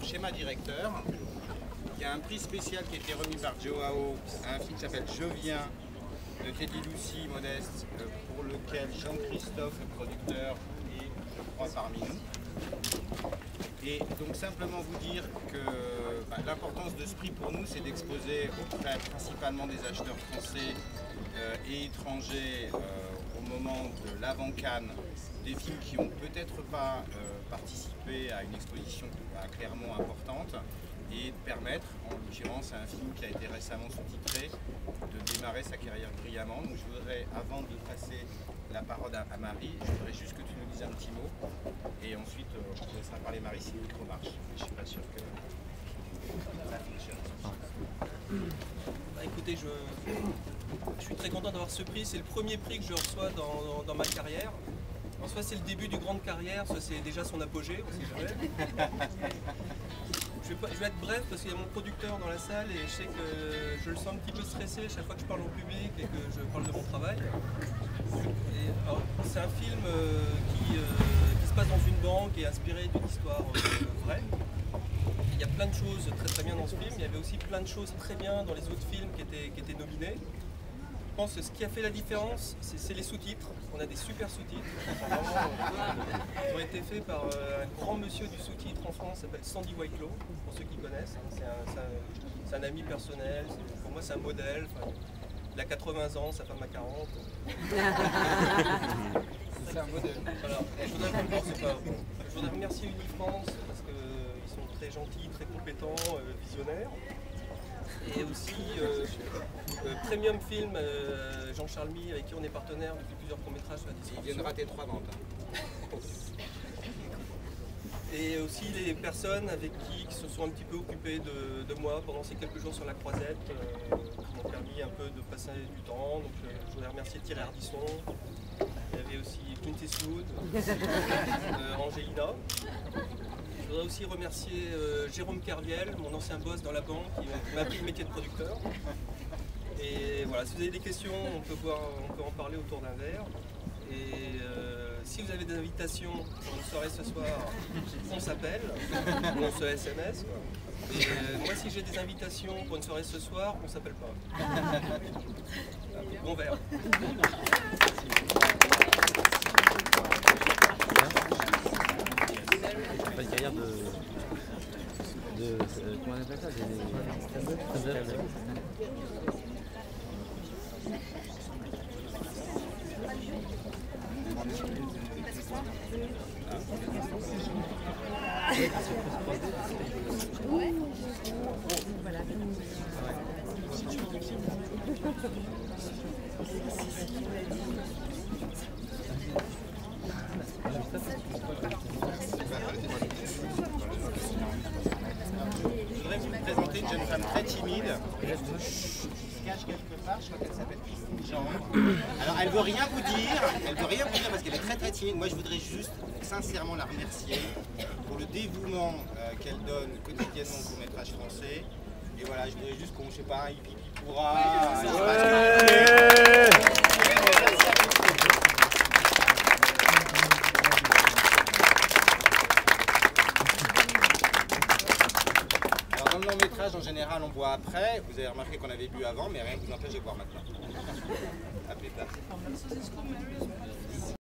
schéma directeur. Il y a un prix spécial qui a été remis par Joao à un film qui s'appelle Je viens de Teddy Lucy Modeste, pour lequel Jean-Christophe, le producteur, est, je crois, parmi nous. Et donc simplement vous dire que l'importance de ce prix pour nous, c'est d'exposer auprès principalement des acheteurs français et étrangers au moment de l'avant-Cannes des films qui n'ont peut-être pas participé à une exposition clairement importante et de permettre, en l'occurrence à un film qui a été récemment sous-titré, de démarrer sa carrière brillamment. Donc je voudrais, avant de passer la parole à Marie, je voudrais juste que tu nous dises un petit mot et ensuite on te laissera parler Marie si le micro marche. Je ne suis pas sûr que ça fonctionne. Écoutez, je suis très content d'avoir ce prix. C'est le premier prix que je reçois dans ma carrière. Alors, soit c'est le début d'une grande carrière, soit c'est déjà son apogée, on sait jamais. Je vais être bref parce qu'il y a mon producteur dans la salle et je sais que je le sens un petit peu stressé chaque fois que je parle au public et que je parle de mon travail. C'est un film qui se passe dans une banque et inspiré d'une histoire vraie. Il y a plein de choses très bien dans ce film. Il y avait aussi plein de choses très bien dans les autres films qui étaient nominés. Je pense que ce qui a fait la différence, c'est les sous-titres. On a des super sous-titres. Ils ont été faits par un grand monsieur du sous-titre en France, qui s'appelle Sandy Whitelaw, pour ceux qui connaissent. C'est un ami personnel, pour moi c'est un modèle. Enfin, il a 80 ans, sa femme a 40. C'est un modèle. Voilà. Je voudrais remercier Unifrance parce qu'ils sont très gentils, très compétents, visionnaires. Et aussi Premium Film, Jean-Charles Mie, avec qui on est partenaire depuis plusieurs courts-métrages sur la distribution. Il vient de rater 3 ventes. Et aussi les personnes avec qui se sont un petit peu occupées de moi pendant ces quelques jours sur la Croisette, qui m'ont permis un peu de passer du temps. Donc je voudrais remercier Thierry Ardisson. Il y avait aussi Clint Eastwood, Angelina. Je voudrais aussi remercier Jérôme Kerviel, mon ancien boss dans la banque, qui m'a appris le métier de producteur. Et voilà, si vous avez des questions, on peut en parler autour d'un verre. Et si vous avez des invitations pour une soirée ce soir, on s'appelle, ou on se SMS. Et moi, si j'ai des invitations pour une soirée ce soir, on s'appelle pas. Bon verre. Pas une carrière de comment on appelle ça, stand-up. Je voudrais vous présenter une jeune femme très timide qui se cache quelque part, je crois qu'elle s'appelle Christine Jean. Alors elle veut rien vous dire, parce qu'elle est très timide. Moi je voudrais juste sincèrement la remercier pour le dévouement qu'elle donne quotidiennement au court-métrage français. Et voilà, je voudrais juste qu'on, je sais pas, un hippie pourra. Dans le long métrage, en général, on boit après. Vous avez remarqué qu'on avait bu avant, mais rien ne vous empêche de boire maintenant. À plus tard.